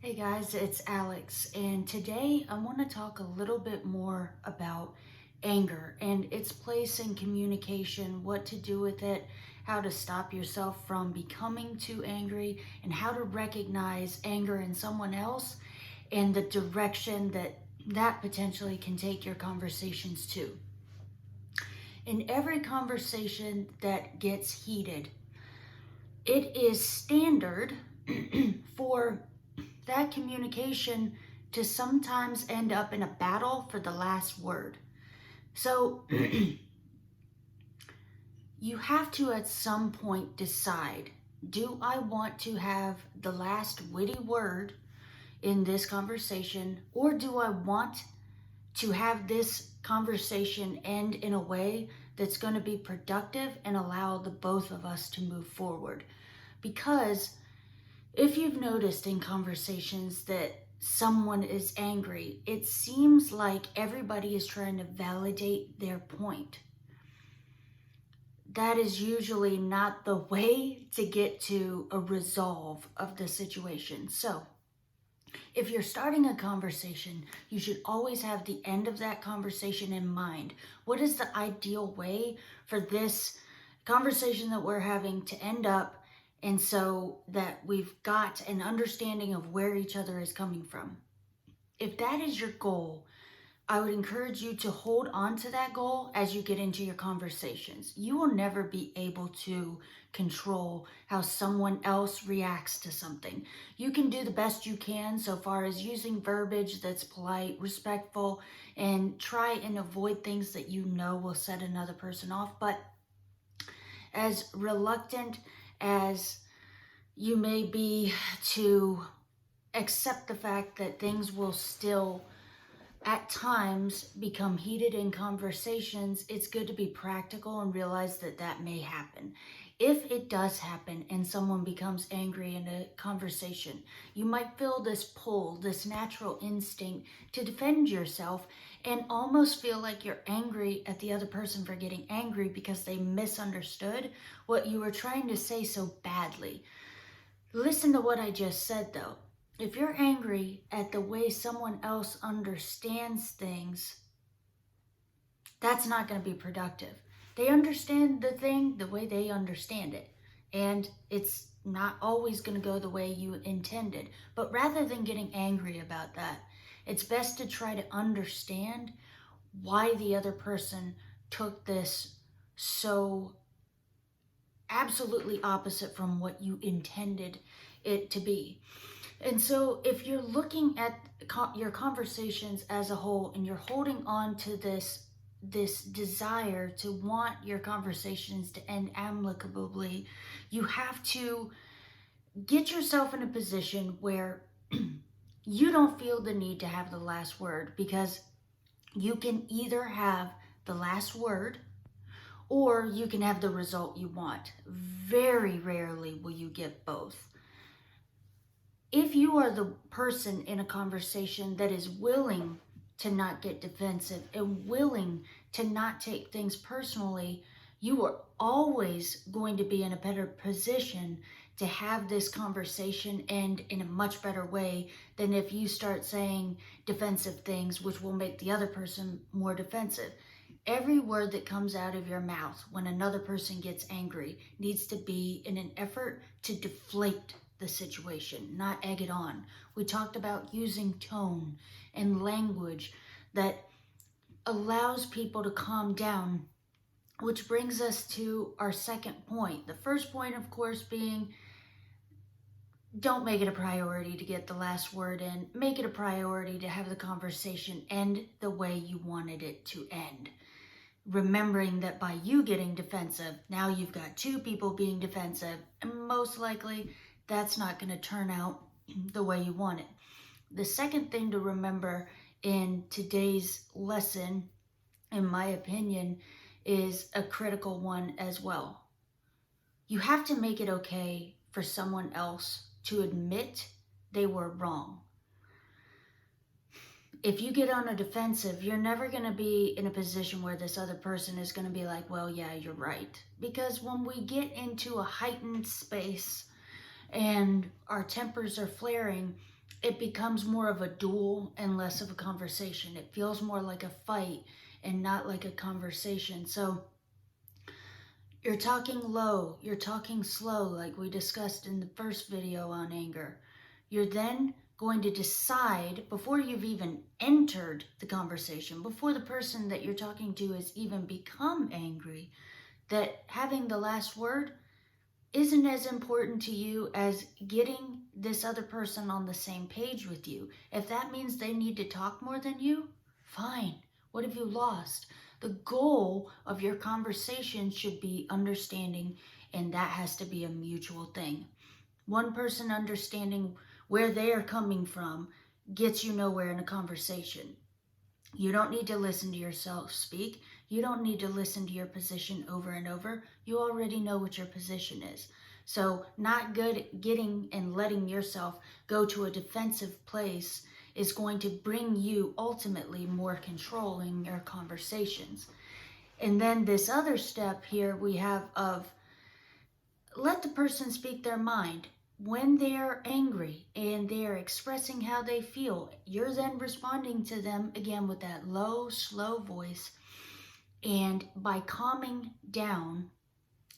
Hey guys, it's Alex, and today I want to talk a little bit more about anger and its place in communication, what to do with it, how to stop yourself from becoming too angry, and how to recognize anger in someone else and the direction that potentially can take your conversations to. In every conversation that gets heated, it is standard for that communication to sometimes end up in a battle for the last word. So you have to at some point decide, do I want to have the last witty word in this conversation, or do I want to have this conversation end in a way that's going to be productive and allow the both of us to move forward? Because if you've noticed in conversations that someone is angry, it seems like everybody is trying to validate their point. That is usually not the way to get to a resolve of the situation. So, if you're starting a conversation, you should always have the end of that conversation in mind. What is the ideal way for this conversation that we're having to end up, and so that we've got an understanding of where each other is coming from? If that is your goal, I would encourage you to hold on to that goal as you get into your conversations. You will never be able to control how someone else reacts to something. You can do the best you can so far as using verbiage that's polite, respectful, and try and avoid things that you know will set another person off. But as reluctant as you may be to accept the fact that things will still at times become heated in conversations, it's good to be practical and realize that that may happen. If it does happen and someone becomes angry in a conversation, you might feel this pull, this natural instinct to defend yourself and almost feel like you're angry at the other person for getting angry because they misunderstood what you were trying to say so badly. Listen to what I just said though. If you're angry at the way someone else understands things, that's not going to be productive. They understand the thing the way they understand it, and it's not always going to go the way you intended. But rather than getting angry about that, it's best to try to understand why the other person took this so absolutely opposite from what you intended it to be. And so if you're looking at your conversations as a whole and you're holding on to this desire to want your conversations to end amicably, you have to get yourself in a position where you don't feel the need to have the last word, because you can either have the last word or you can have the result you want. Very rarely will you get both. If you are the person in a conversation that is willing to not get defensive and willing to not take things personally, you are always going to be in a better position to have this conversation end in a much better way than if you start saying defensive things, which will make the other person more defensive. Every word that comes out of your mouth when another person gets angry needs to be in an effort to deflate the situation, not egg it on. We talked about using tone and language that allows people to calm down, which brings us to our second point. The first point, of course, being don't make it a priority to get the last word in. Make it a priority to have the conversation end the way you wanted it to end. Remembering that by you getting defensive, now you've got two people being defensive, and most likely that's not going to turn out the way you want it. The second thing to remember in today's lesson, in my opinion, is a critical one as well. You have to make it okay for someone else to admit they were wrong. If you get on a defensive, you're never going to be in a position where this other person is going to be like, well, yeah, you're right. Because when we get into a heightened space and our tempers are flaring, it becomes more of a duel and less of a conversation. It feels more like a fight and not like a conversation. So you're talking low, you're talking slow, like we discussed in the first video on anger. You're then going to decide, before you've even entered the conversation, before the person that you're talking to has even become angry, that having the last word isn't as important to you as getting this other person on the same page with you. If that means they need to talk more than you, fine. What have you lost? The goal of your conversation should be understanding, and that has to be a mutual thing. One person understanding where they are coming from gets you nowhere in a conversation. You don't need to listen to yourself speak. You don't need to listen to your position over and over. You already know what your position is. So not good getting and letting yourself go to a defensive place is going to bring you ultimately more control in your conversations. And then this other step here we have of let the person speak their mind. When they're angry and they're expressing how they feel, you're then responding to them again with that low, slow voice. And by calming down,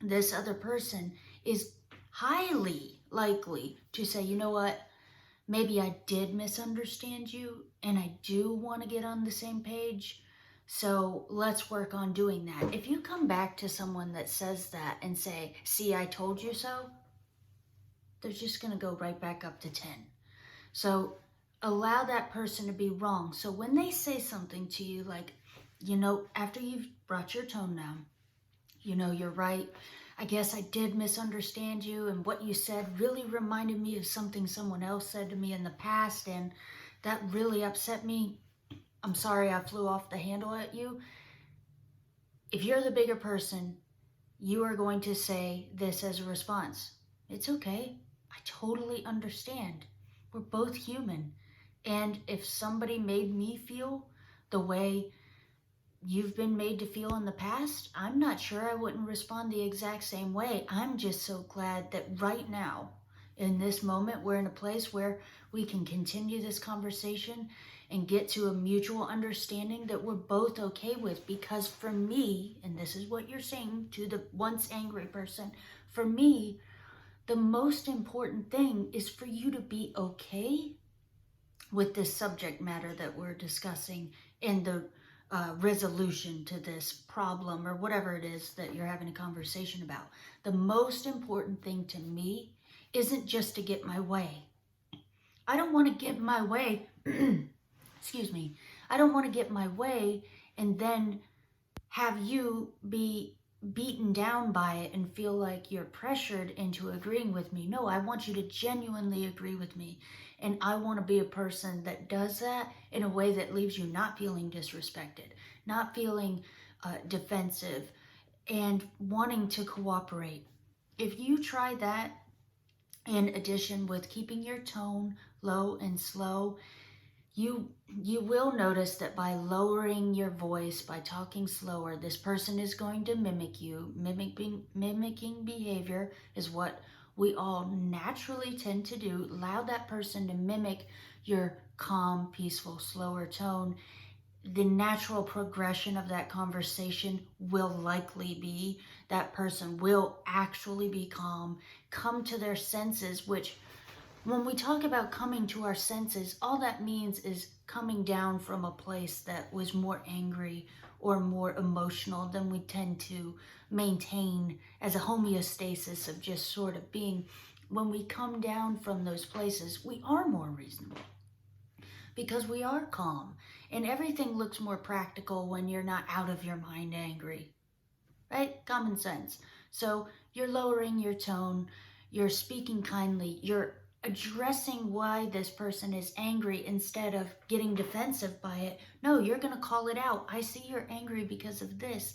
this other person is highly likely to say, you know what, maybe I did misunderstand you and I do want to get on the same page. So let's work on doing that. If you come back to someone that says that and say, see, I told you so, they're just going to go right back up to 10. So allow that person to be wrong. So when they say something to you like, you know, after you've brought your tone down, you know, you're right. I guess I did misunderstand you, and what you said really reminded me of something someone else said to me in the past, and that really upset me. I'm sorry I flew off the handle at you. If you're the bigger person, you are going to say this as a response. It's okay. I totally understand. We're both human. And if somebody made me feel the way you've been made to feel in the past, I'm not sure I wouldn't respond the exact same way. I'm just so glad that right now, in this moment, we're in a place where we can continue this conversation and get to a mutual understanding that we're both okay with. Because for me, and this is what you're saying to the once angry person, for me, the most important thing is for you to be okay with this subject matter that we're discussing and the resolution to this problem or whatever it is that you're having a conversation about. The most important thing to me isn't just to get my way. I don't want to get my way, excuse me, I don't want to get my way and then have you be beaten down by it and feel like you're pressured into agreeing with me. No, I want you to genuinely agree with me. And I want to be a person that does that in a way that leaves you not feeling disrespected, not feeling defensive, and wanting to cooperate. If you try that, in addition with keeping your tone low and slow, you will notice that by lowering your voice, by talking slower, this person is going to mimic you. Mimicking behavior is what we all naturally tend to do. Allow that person to mimic your calm, peaceful, slower tone. The natural progression of that conversation will likely be that person will actually be calm, come to their senses, which when we talk about coming to our senses, all that means is coming down from a place that was more angry or more emotional than we tend to maintain as a homeostasis of just sort of being. When we come down from those places, we are more reasonable because we are calm, and everything looks more practical when you're not out of your mind angry, right? Common sense. So you're lowering your tone, you're speaking kindly, you're addressing why this person is angry instead of getting defensive by it. No, you're going to call it out. I see you're angry because of this.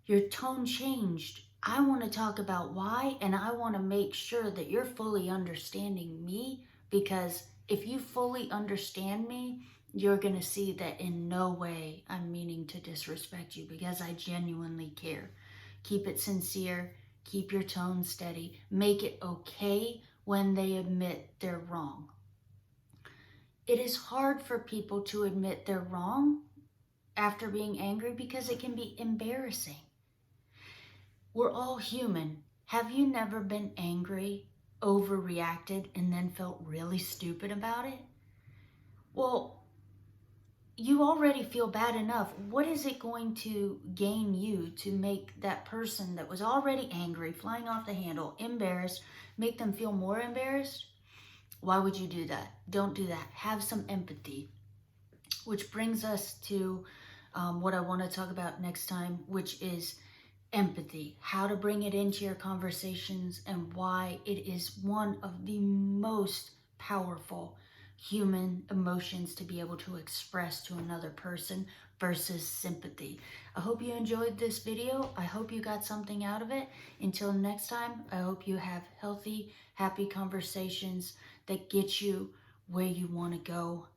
Your tone changed. I want to talk about why, and I want to make sure that you're fully understanding me, because if you fully understand me, you're going to see that in no way I'm meaning to disrespect you, because I genuinely care. Keep it sincere. Keep your tone steady. Make it okay when they admit they're wrong. It is hard for people to admit they're wrong after being angry because it can be embarrassing. We're all human. Have you never been angry, overreacted, and then felt really stupid about it? Well, you already feel bad enough. What is it going to gain you to make that person that was already angry, flying off the handle, embarrassed, make them feel more embarrassed? Why would you do that? Don't do that. Have some empathy. Which brings us to what I want to talk about next time, which is empathy, how to bring it into your conversations, and why it is one of the most powerful human emotions to be able to express to another person versus sympathy. I hope you enjoyed this video. I hope you got something out of it. Until next time, I hope you have healthy, happy conversations that get you where you want to go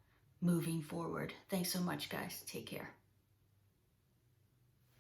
moving forward. Thanks so much, guys. Take care.